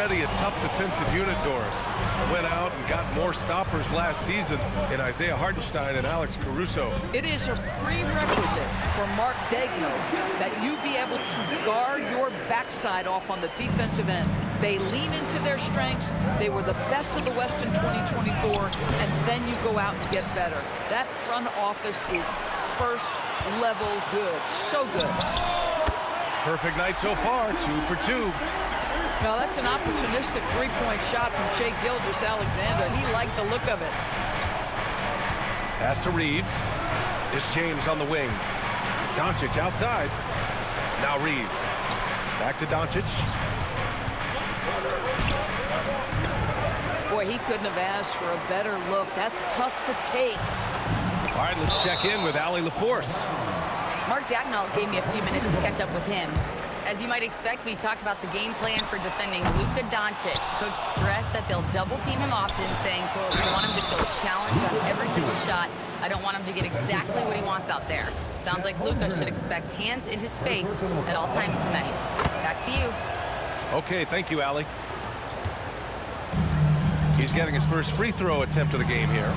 already a tough defensive unit, Doris. Went out and got more stoppers last season in Isaiah Hartenstein and Alex Caruso. It is a prerequisite for Mark Degno that you be able to guard your backside off on the defensive end. They lean into their strengths. They were the best of the West in 2024, and then you go out and get better. That front office is first level good. So good. Perfect night so far, 2 for 2. Well, that's an opportunistic three-point shot from Shai Gilgeous-Alexander. He liked the look of it. Pass to Reeves. It's James on the wing. Doncic outside. Now Reeves. Back to Doncic. Boy, he couldn't have asked for a better look. That's tough to take. All right, let's check in with Allie LaForce. Mark Dagnall gave me a few minutes to catch up with him. As you might expect, we talked about the game plan for defending Luka Doncic. Coach stressed that they'll double team him often, saying, quote, "We want him to feel challenged on every single shot. I don't want him to get exactly what he wants out there." Sounds like Luka should expect hands in his face at all times tonight. Back to you. Okay, thank you, Allie. He's getting his first free throw attempt of the game here.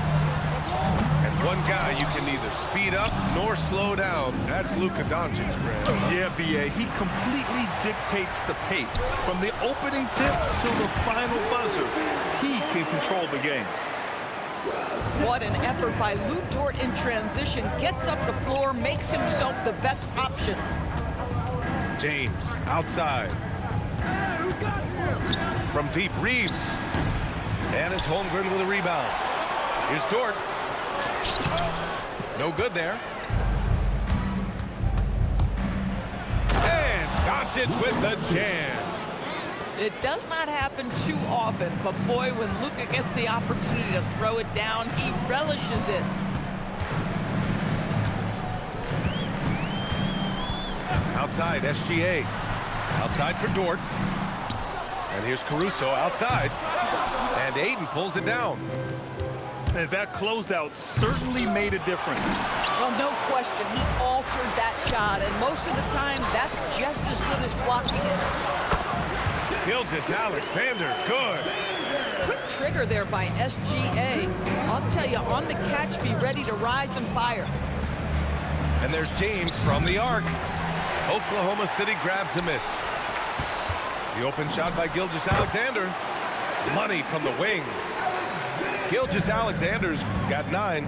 And one guy you can neither speed up nor slow down. That's Luka Doncic, Grant. Yeah, B.A. He completely dictates the pace. From the opening tip till the final buzzer, he can control the game. What an effort by Lou Dort in transition. Gets up the floor, makes himself the best option. James outside. From deep, Reeves. And it's Holmgren with a rebound. Here's Dort. No good there. And Doncic with the jam. It does not happen too often, but boy, when Luka gets the opportunity to throw it down, he relishes it. Outside, SGA. Outside for Dort. And here's Caruso outside. And Aiden pulls it down. And that closeout certainly made a difference. Well, no question, he altered that shot, and most of the time, that's just as good as blocking it. Gilgeous-Alexander, good. Quick trigger there by SGA. I'll tell you, on the catch, be ready to rise and fire. And there's James from the arc. Oklahoma City grabs a miss. The open shot by Gilgeous-Alexander. Money from the wing. Gilgeous-Alexander's got 9.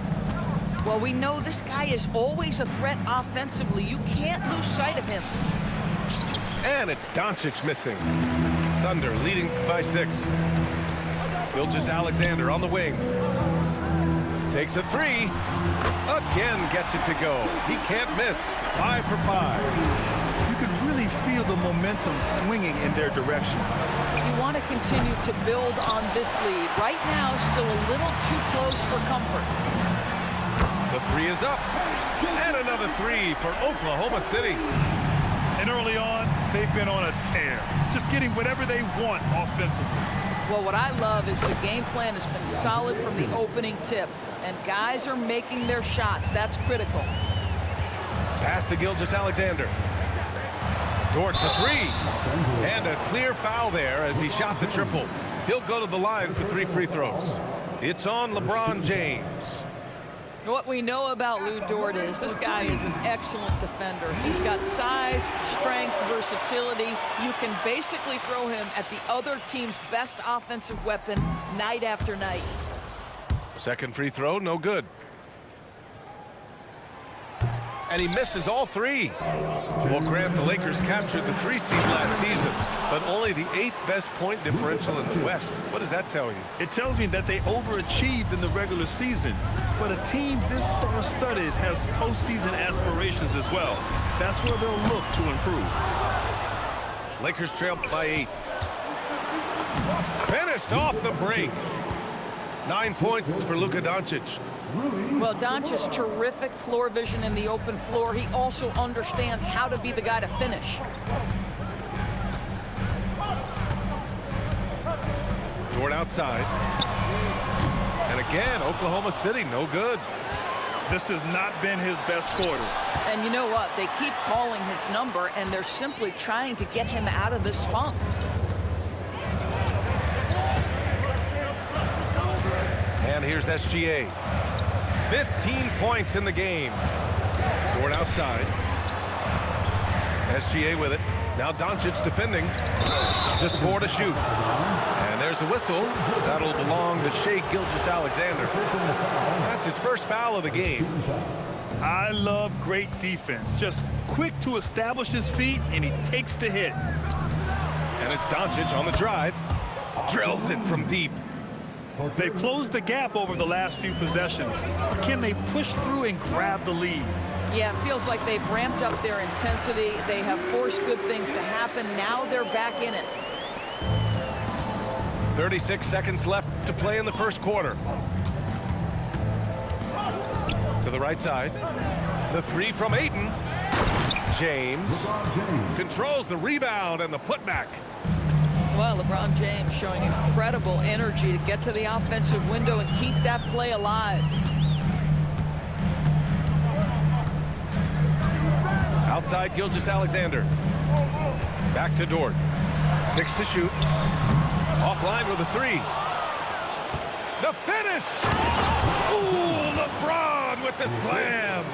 Well, we know this guy is always a threat offensively. You can't lose sight of him. And it's Doncic missing. Thunder leading by 6. Gilgeous-Alexander on the wing. Takes a 3. Again gets it to go. He can't miss. 5 for 5. You can really feel the momentum swinging in their direction. You want to continue to build on this lead. Right now, still a little too close for comfort. The 3 is up. And another 3 for Oklahoma City. And early on, they've been on a tear. Just getting whatever they want offensively. Well, what I love is the game plan has been solid from the opening tip. And guys are making their shots. That's critical. Pass to Gilgeous-Alexander. Dort's a 3. And a clear foul there as he shot the triple. He'll go to the line for 3 free throws. It's on LeBron James. What we know about Lou Dort is this guy is an excellent defender. He's got size, strength, versatility. You can basically throw him at the other team's best offensive weapon night after night. Second free throw, no good. And he misses all 3. Well, Grant, the Lakers captured the 3 seed last season, but only the 8th best point differential in the West. What does that tell you? It tells me that they overachieved in the regular season, but a team this star-studded has postseason aspirations as well. That's where they'll look to improve. Lakers trail by 8. Finished off the break. 9 points for Luka Doncic. Well, Doncic's terrific floor vision in the open floor. He also understands how to be the guy to finish. Dort outside. And again, Oklahoma City, no good. This has not been his best quarter. And you know what? They keep calling his number, and they're simply trying to get him out of this funk. here's SGA. 15 points in the game. Dort outside. SGA with it. Now Doncic defending. Just 4 to shoot. And there's a whistle. That'll belong to Shai Gilgeous-Alexander. That's his first foul of the game. I love great defense. Just quick to establish his feet, and he takes the hit. And it's Doncic on the drive. Drills it from deep. They've closed the gap over the last few possessions. Can they push through and grab the lead? Yeah, it feels like they've ramped up their intensity. They have forced good things to happen. Now they're back in it. 36 seconds left to play in the first quarter. To the right side. The 3 from Ayton. James controls the rebound and the putback. Well, LeBron James showing incredible energy to get to the offensive window and keep that play alive. Outside Gilgeous-Alexander. Back to Dort. 6 to shoot. Offline with a 3. The finish! Ooh, LeBron with the slam!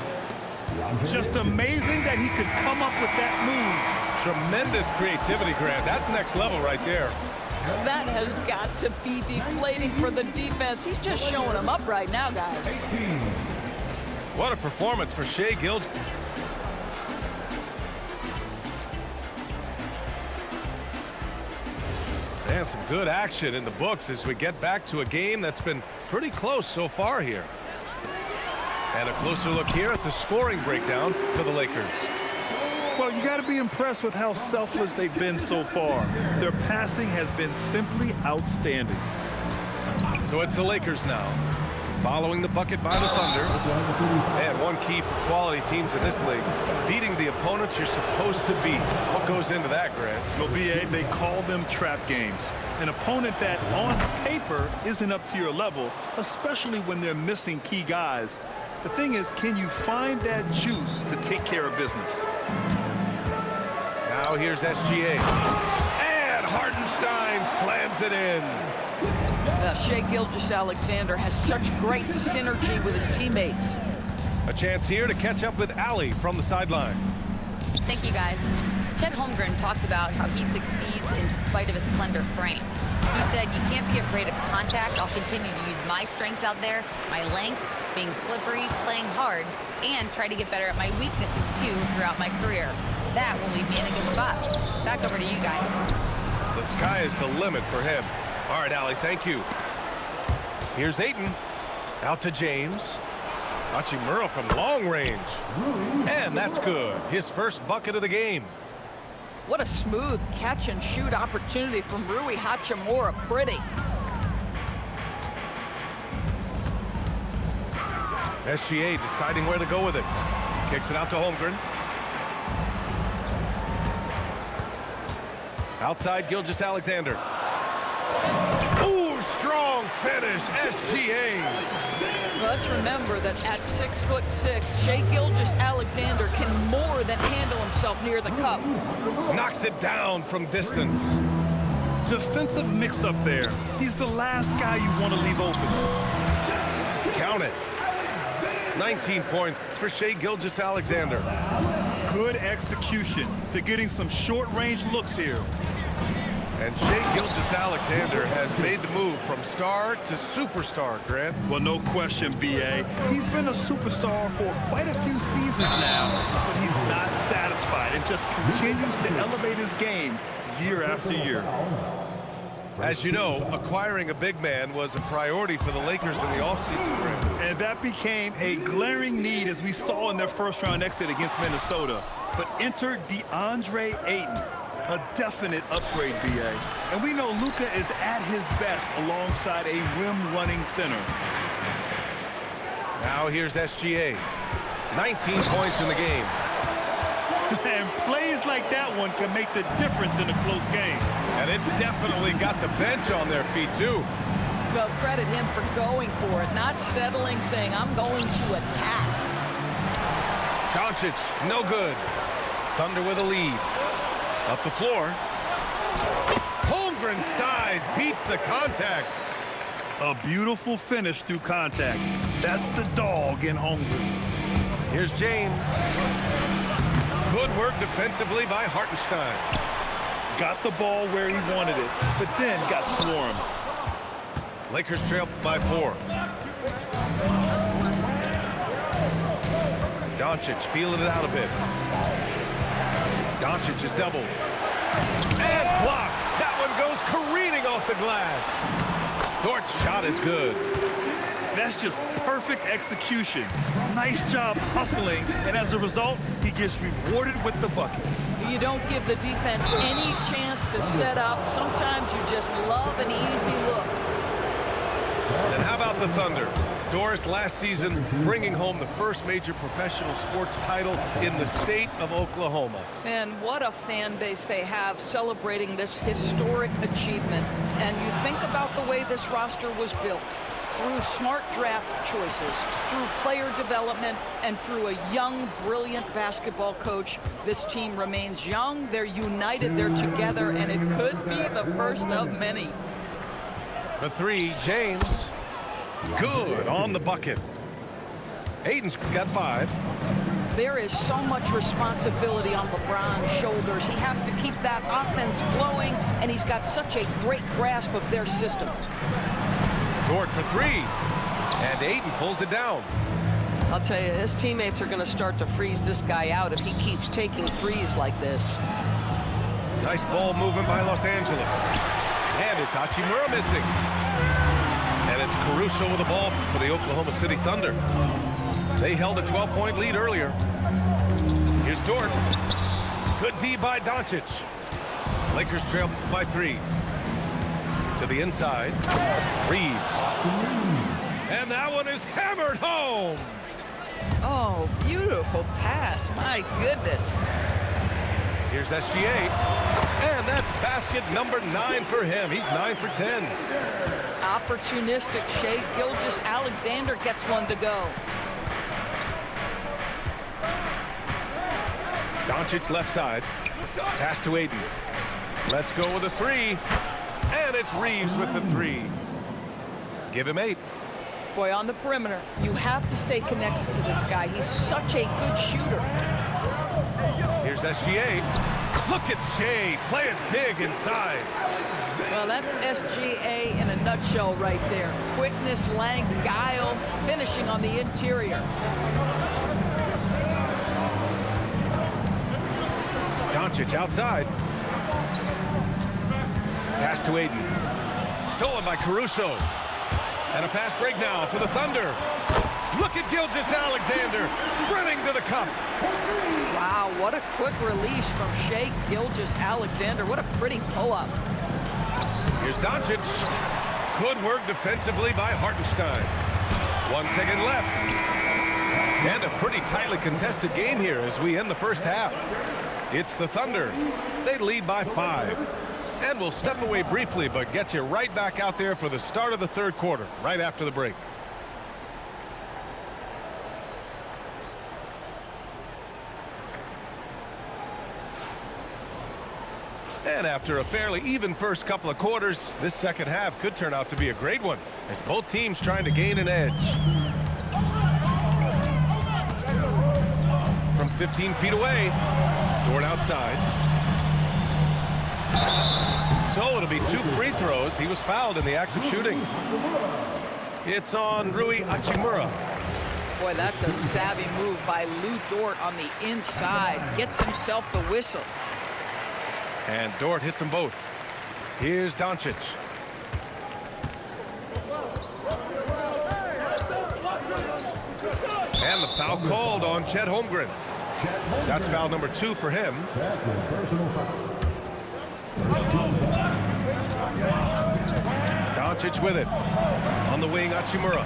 Just amazing that he could come up with that move. Tremendous creativity, Grant. That's next level right there. That has got to be deflating for the defense. He's just showing them up right now, guys. What a performance for Shai Gilgeous. And some good action in the books as we get back to a game that's been pretty close so far here. And a closer look here at the scoring breakdown for the Lakers. Well, you got to be impressed with how selfless they've been so far. Their passing has been simply outstanding. So it's the Lakers now, following the bucket by the Thunder. And one key for quality teams in this league, beating the opponents you're supposed to beat. What goes into that, Grant? Well, BA, they call them trap games. An opponent that on paper isn't up to your level, especially when they're missing key guys. The thing is, can you find that juice to take care of business? Now here's SGA. And Hartenstein slams it in. Shai Gilgeous-Alexander has such great synergy with his teammates. A chance here to catch up with Allie from the sideline. Thank you, guys. Chet Holmgren talked about how he succeeds in spite of his slender frame. He said, you can't be afraid of contact. I'll continue to use my strengths out there, my length, being slippery, playing hard, and try to get better at my weaknesses, too, throughout my career. That will leave me in a good spot. Back over to you guys. The sky is the limit for him. All right, Allie, thank you. Here's Ayton. Out to James. Hachimura from long range. And that's good. His first bucket of the game. What a smooth catch-and-shoot opportunity from Rui Hachimura. Pretty. SGA deciding where to go with it. Kicks it out to Holmgren. Outside Gilgeous-Alexander. Ooh, strong finish, SGA. Well, let's remember that at 6'6", Shai Gilgeous-Alexander can more than handle himself near the cup. Knocks it down from distance. Defensive mix-up there. He's the last guy you want to leave open. Count it. 19 points for Shai Gilgeous-Alexander. Good execution. They're getting some short-range looks here. And Shai Gilgeous-Alexander has made the move from star to superstar, Grant. Well, no question, B.A. He's been a superstar for quite a few seasons now, but he's not satisfied and just continues to elevate his game year after year. As you know, acquiring a big man was a priority for the Lakers in the offseason, Grant. And that became a glaring need, as we saw in their first-round exit against Minnesota. But enter DeAndre Ayton. A definite upgrade, B.A. And we know Luka is at his best alongside a rim-running center. Now here's SGA. 19 points in the game. And plays like that one can make the difference in a close game. And it definitely got the bench on their feet, too. Well, credit him for going for it, not settling, saying, I'm going to attack. Doncic, no good. Thunder with a lead. Up the floor. Holmgren's size beats the contact. A beautiful finish through contact. That's the dog in hungry. Here's James. Good work defensively by Hartenstein. Got the ball where he wanted it, but then got swarmed. Lakers trail by 4. Doncic feeling it out a bit. Doncic is doubled. And blocked. That one goes careening off the glass. Dort's shot is good. That's just perfect execution. Nice job hustling, and as a result, he gets rewarded with the bucket. You don't give the defense any chance to set up. Sometimes you just love an easy look. And how about the Thunder? Doris last season bringing home the first major professional sports title in the state of Oklahoma. And what a fan base they have celebrating this historic achievement. And you think about the way this roster was built. Through smart draft choices, through player development, and through a young, brilliant basketball coach. This team remains young, they're united, they're together, and it could be the first of many. The 3, James. Good on the bucket. Aiden's got 5. There is so much responsibility on LeBron's shoulders. He has to keep that offense flowing, and he's got such a great grasp of their system. Dort for 3. And Aiden pulls it down. I'll tell you, his teammates are going to start to freeze this guy out if he keeps taking threes like this. Nice ball movement by Los Angeles. And it's Hachimura missing. And it's Caruso with the ball for the Oklahoma City Thunder. They held a 12-point lead earlier. Here's Dort. Good D by Doncic. Lakers trail by 3. To the inside. Reeves. And that one is hammered home. Oh, beautiful pass. My goodness. Here's SGA. And that's basket number 9 for him. He's 9 for 10. Opportunistic. Shai Gilgeous-Alexander gets one to go. Doncic left side. Pass to Aiden. Let's go with a 3. And it's Reeves with the 3. Give him 8. Boy, on the perimeter, you have to stay connected to this guy. He's such a good shooter. Here's SGA. Look at Shai playing big inside. Well, that's SGA in a nutshell right there. Quickness, length, guile, finishing on the interior. Doncic outside. Pass to Aiden. Stolen by Caruso. And a fast break now for the Thunder. Look at Gilgeous-Alexander sprinting to the cup. Wow, what a quick release from Shai Gilgeous-Alexander. What a pretty pull-up. Here's Doncic. Good work defensively by Hartenstein. 1 second left. And a pretty tightly contested game here as we end the first half. It's the Thunder. They lead by 5. And we'll step away briefly, but get you right back out there for the start of the third quarter, right after the break. And after a fairly even first couple of quarters, this second half could turn out to be a great one, as both teams trying to gain an edge. From 15 feet away, Dort outside. So it'll be 2 free throws. He was fouled in the act of shooting. It's on Rui Hachimura. Boy, that's a savvy move by Lou Dort on the inside. Gets himself the whistle. And Dort hits them both. Here's Doncic. And the foul called on Chet Holmgren. That's foul number 2 for him. Doncic with it. On the wing, Hachimura.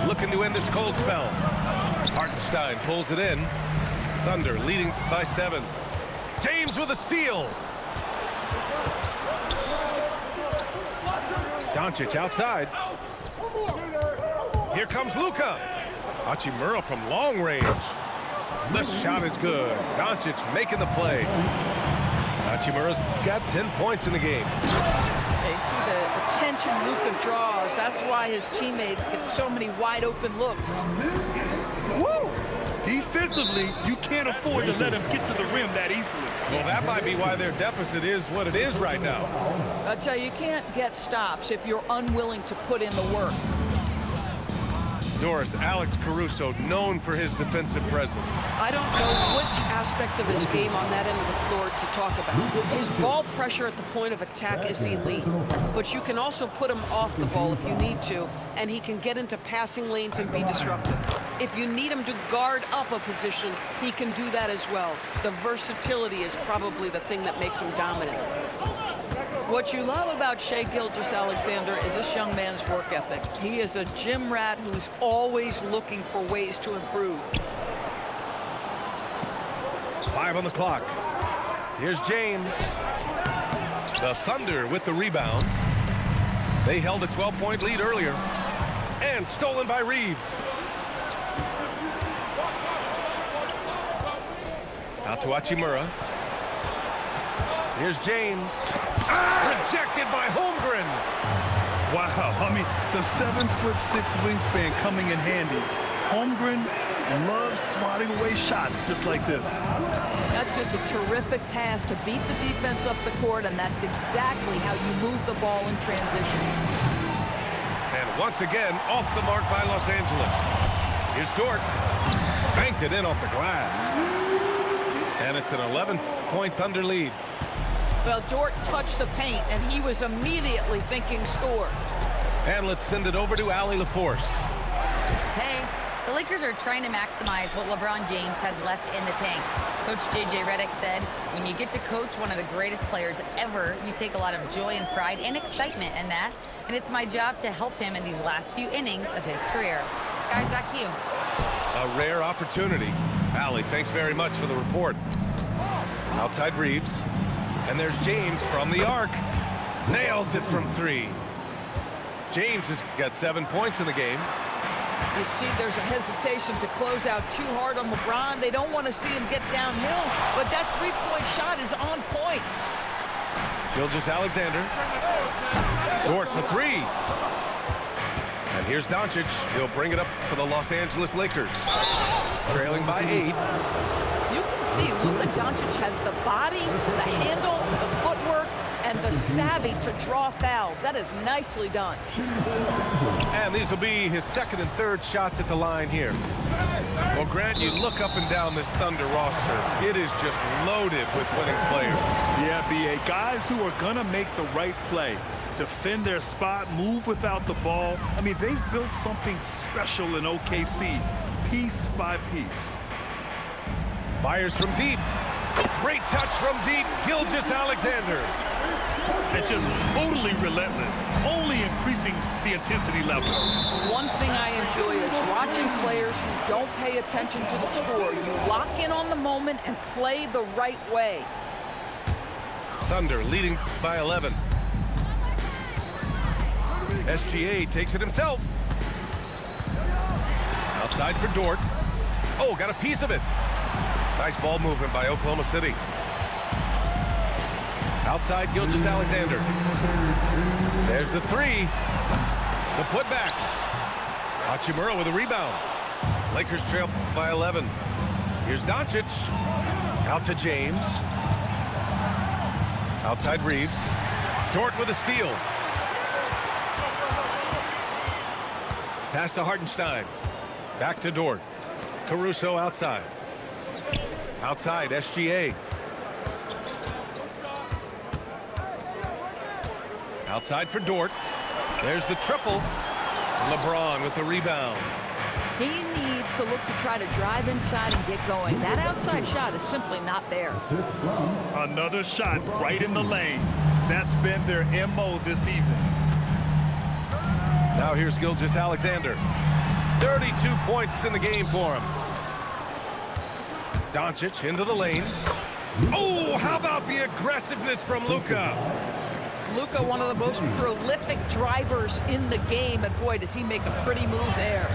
Looking to end this cold spell. Hartenstein pulls it in. Thunder leading by 7. James with a steal. Doncic outside. Here comes Luka. Hachimura from long range. The shot is good. Doncic making the play. Hachimura's got 10 points in the game. He see the attention Luka draws. That's why his teammates get so many wide open looks. Woo! Defensively, you can't afford to let him get to the rim that easily. Well, that might be why their deficit is what it is right now. I tell you, you can't get stops if you're unwilling to put in the work. Doris, Alex Caruso, known for his defensive presence. I don't know which aspect of his game on that end of the floor to talk about. His ball pressure at the point of attack is elite, but you can also put him off the ball if you need to, and he can get into passing lanes and be disruptive. If you need him to guard up a position, he can do that as well. The versatility is probably the thing that makes him dominant. What you love about Shai Gilgeous-Alexander is this young man's work ethic. He is a gym rat who's always looking for ways to improve. 5 on the clock. Here's James. The Thunder with the rebound. They held a 12-point lead earlier. And stolen by Reeves. Out to Hachimura. Here's James. Rejected by Holmgren. Wow, I mean, the 7'6" wingspan coming in handy. Holmgren loves swatting away shots just like this. That's just a terrific pass to beat the defense up the court, and that's exactly how you move the ball in transition. And once again, off the mark by Los Angeles. Here's Dort. Banked it in off the glass. And it's an 11-point Thunder lead. Well, Dort touched the paint, and he was immediately thinking score. And let's send it over to Allie LaForce. Hey, the Lakers are trying to maximize what LeBron James has left in the tank. Coach J.J. Redick said, when you get to coach one of the greatest players ever, you take a lot of joy and pride and excitement in that, and it's my job to help him in these last few innings of his career. Guys, back to you. A rare opportunity. Allie, thanks very much for the report. Outside Reeves. And there's James from the arc. Nails it from 3. James has got 7 points in the game. You see there's a hesitation to close out too hard on LeBron. They don't want to see him get downhill, but that three-point shot is on point. Gilgeous-Alexander. Dort for 3. And here's Doncic. He'll bring it up for the Los Angeles Lakers. Trailing by 8. You can see Luka Doncic has the body, the handle, the footwork, and the savvy to draw fouls. That is nicely done. And these will be his second and third shots at the line here. Well, Grant, you look up and down this Thunder roster. It is just loaded with winning players. Yeah, B.A. Guys who are going to make the right play. Defend their spot, move without the ball. I mean, they've built something special in OKC, piece by piece. Fires from deep. Great touch from deep. Gilgeous-Alexander. They're just totally relentless, only increasing the intensity level. One thing I enjoy is watching players who don't pay attention to the score. You lock in on the moment and play the right way. Thunder leading by 11. SGA takes it himself. Outside for Dort. Oh, got a piece of it. Nice ball movement by Oklahoma City. Outside Gilgeous-Alexander. There's the 3. The putback. Hachimura with a rebound. Lakers trail by 11. Here's Doncic. Out to James. Outside Reeves. Dort with a steal. Pass to Hartenstein. Back to Dort. Caruso outside. Outside, SGA. Outside for Dort. There's the triple. LeBron with the rebound. He needs to look to try to drive inside and get going. That outside shot is simply not there. Another shot right in the lane. That's been their MO this evening. Now here's Gilgeous-Alexander. 32 points in the game for him. Doncic into the lane. Oh, how about the aggressiveness from Luka? Luka, one of the most prolific drivers in the game, and boy, does he make a pretty move there.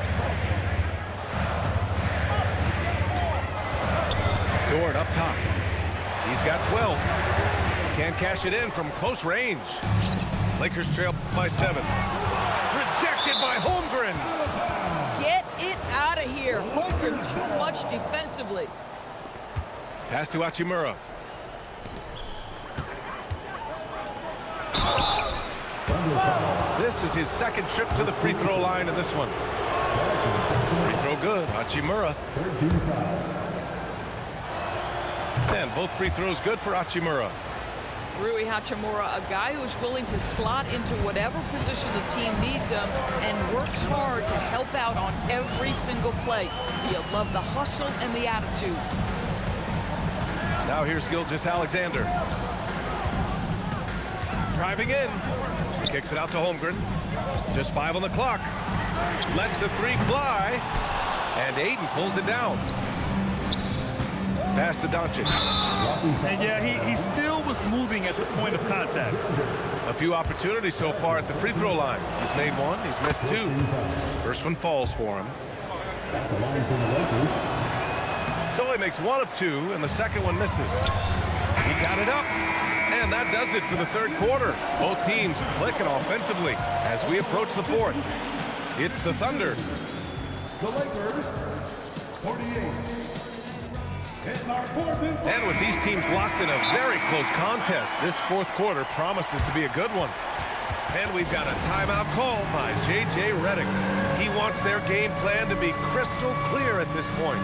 Dort up top. He's got 12. Can't cash it in from close range. Lakers trail by 7. Rejected by Holmgren. Get it out of here. Holmgren too much defensively. Pass to Hachimura. This is his second trip to the free throw line in this one. Free throw good. Hachimura. And both free throws good for Hachimura. Rui Hachimura, a guy who's willing to slot into whatever position the team needs him and works hard to help out on every single play. You love the hustle and the attitude. Now here's Gilgeous-Alexander. Driving in. Kicks it out to Holmgren. Just 5 on the clock. Lets the 3 fly. And Ayton pulls it down. Pass to Doncic. And yeah, he still was moving at the point of contact. A few opportunities so far at the free throw line. He's made 1, he's missed 2. First one falls for him. So he makes 1 of 2, and the second one misses. He got it up, and that does it for the third quarter. Both teams clicking offensively as we approach the fourth. It's the Thunder. The Lakers, 48. And with these teams locked in a very close contest, this fourth quarter promises to be a good one. And we've got a timeout called by J.J. Redick. He wants their game plan to be crystal clear at this point.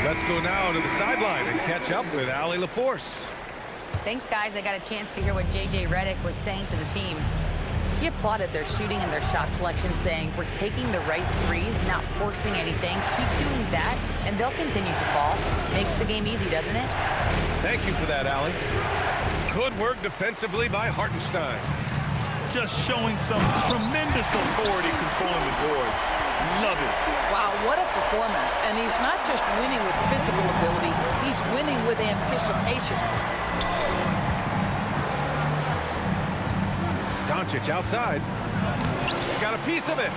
Let's go now to the sideline and catch up with Allie LaForce. Thanks, guys. I got a chance to hear what J.J. Redick was saying to the team. He applauded their shooting and their shot selection, saying, "We're taking the right threes, not forcing anything. Keep doing that, and they'll continue to fall." Makes the game easy, doesn't it? Thank you for that, Allie. Good work defensively by Hartenstein. Just showing some tremendous authority controlling the boards. Love it. Wow, what a performance. And he's not just winning with physical ability, he's winning with anticipation. Doncic outside. Got a piece of it.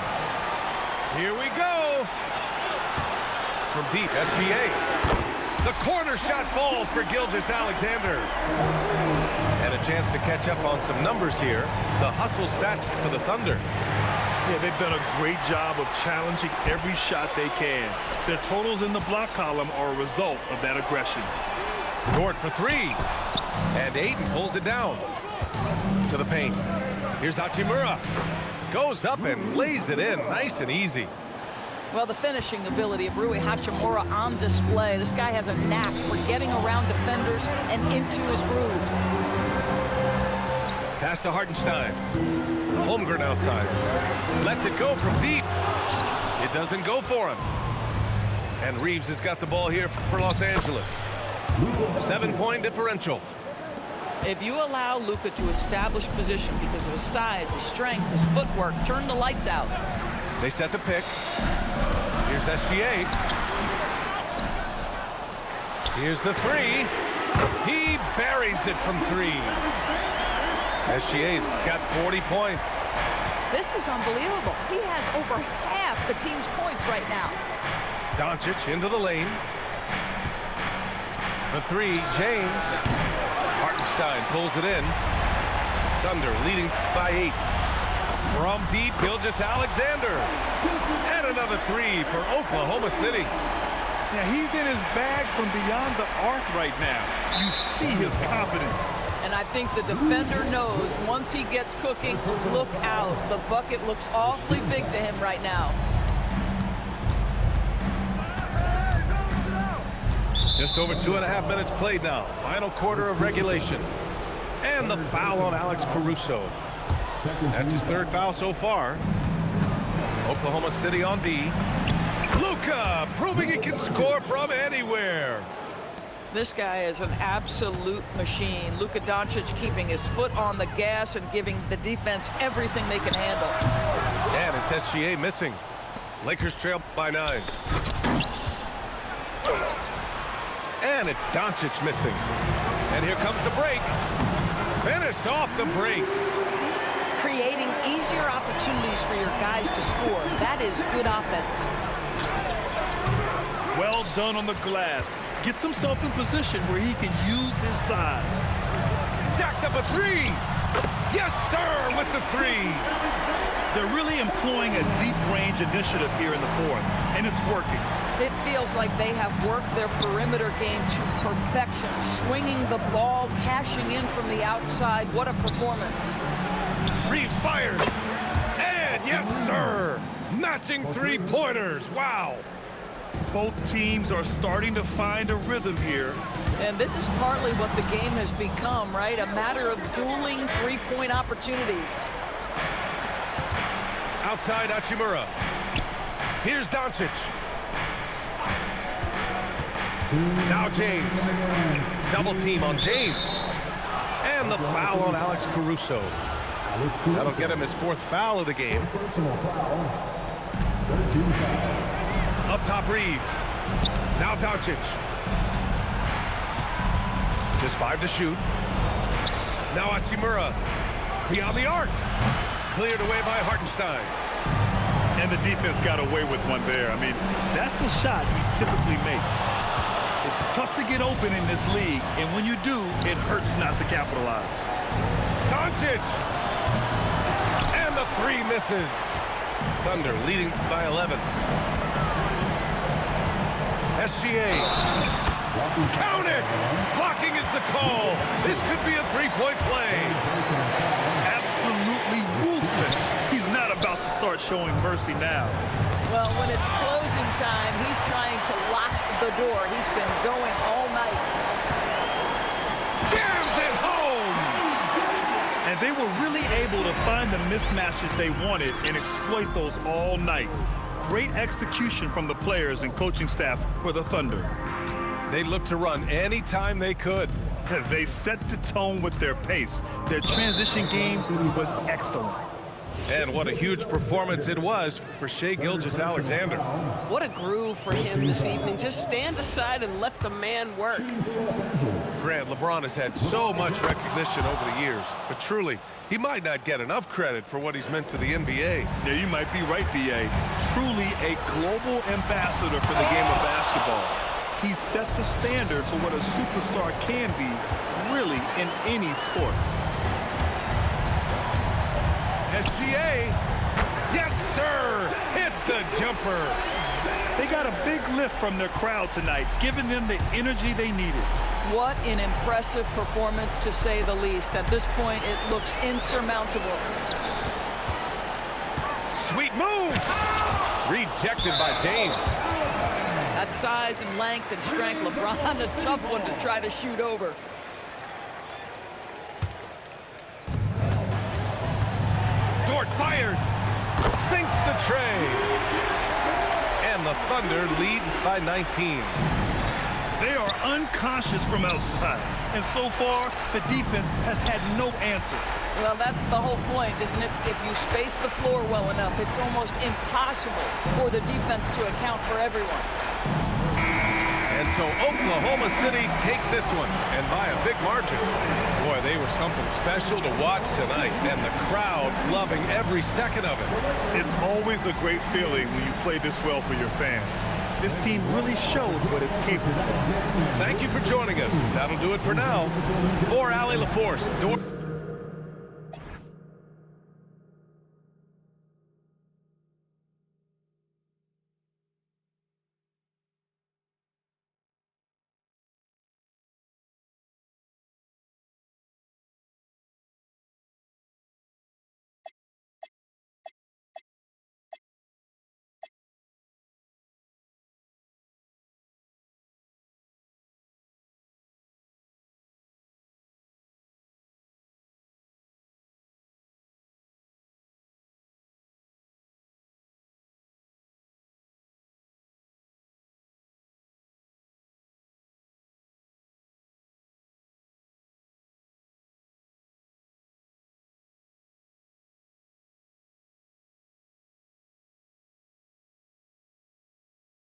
Here we go. From deep, SGA. The corner shot falls for Gilgeous-Alexander. And a chance to catch up on some numbers here. The hustle stats for the Thunder. Yeah, they've done a great job of challenging every shot they can. Their totals in the block column are a result of that aggression. Dort for 3. And Ayton pulls it down to the paint. Here's Hachimura. Goes up and lays it in nice and easy. Well, the finishing ability of Rui Hachimura on display. This guy has a knack for getting around defenders and into his groove. Pass to Hartenstein. Holmgren outside. Lets it go from deep. It doesn't go for him. And Reeves has got the ball here for Los Angeles. 7-point differential. If you allow Luka to establish position because of his size, his strength, his footwork, turn the lights out. They set the pick. Here's SGA. Here's the 3. He buries it from 3. SGA's got 40 points. This is unbelievable. He has over half the team's points right now. Doncic into the lane. The 3, James. Hartenstein pulls it in. Thunder leading by 8. From deep, Gilgeous-Alexander. And another 3 for Oklahoma City. Yeah, he's in his bag from beyond the arc right now. You see his confidence. And I think the defender knows once he gets cooking, look out. The bucket looks awfully big to him right now. Just over 2.5 minutes played now. Final quarter of regulation. And the foul on Alex Caruso. That's his 3rd foul so far. Oklahoma City on D. Luka proving he can score from anywhere. This guy is an absolute machine. Luka Doncic keeping his foot on the gas and giving the defense everything they can handle. And it's SGA missing. Lakers trail by 9. And it's Doncic missing. And here comes the break. Finished off the break. Creating easier opportunities for your guys to score. That is good offense. Well done on the glass. Gets himself in position where he can use his size. Jacks up a three. Yes, sir, with the three. They're really employing a deep range initiative here in the fourth, and it's working. It feels like they have worked their perimeter game to perfection. Swinging the ball, cashing in from the outside. What a performance. Reeves fires. And yes, sir. Matching three-pointers. Wow. Both teams are starting to find a rhythm here. And this is partly what the game has become, right? A matter of dueling three-point opportunities. Outside Hachimura. Here's Doncic. Now James. Double team on James. And the foul on Alex Caruso. That'll get him his fourth foul of the game. Up top Reeves. Now Doncic. Just 5 to shoot. Now Hachimura. Beyond the arc. Cleared away by Hartenstein. And the defense got away with one there. I mean, that's a shot he typically makes. It's tough to get open in this league, and when you do, it hurts not to capitalize. Doncic! And the three misses. Thunder leading by 11. SGA. Count it! Blocking is the call. This could be a three-point play. Absolutely ruthless. He's not about to start showing mercy now. Well, when it's closing time, he's trying to lock the door. He's been going all night. Jams it home! And they were really able to find the mismatches they wanted and exploit those all night. Great execution from the players and coaching staff for the Thunder. They looked to run anytime they could. They set the tone with their pace. Their transition game was excellent. And what a huge performance it was for Shai Gilgeous-Alexander. What a groove for him this evening. Just stand aside and let the man work. Grant, LeBron has had so much recognition over the years, but truly, he might not get enough credit for what he's meant to the NBA. Yeah, you might be right, B.A. Truly a global ambassador for the game of basketball. He set the standard for what a superstar can be, really, in any sport. SGA, yes, sir, hits the jumper. They got a big lift from their crowd tonight, giving them the energy they needed. What an impressive performance, to say the least. At this point, it looks insurmountable. Sweet move. Rejected by James. That size and length and strength, LeBron, a tough one to try to shoot over. Dort fires, sinks the tray. And the Thunder lead by 19. They are unconscious from outside, and so far, the defense has had no answer. Well, that's the whole point, isn't it? If you space the floor well enough, it's almost impossible for the defense to account for everyone. And so Oklahoma City takes this one, and by a big margin. Boy, they were something special to watch tonight, and the crowd loving every second of it. It's always a great feeling when you play this well for your fans. This team really showed what it's capable of. Thank you for joining us. That'll do it for now. For Allie LaForce.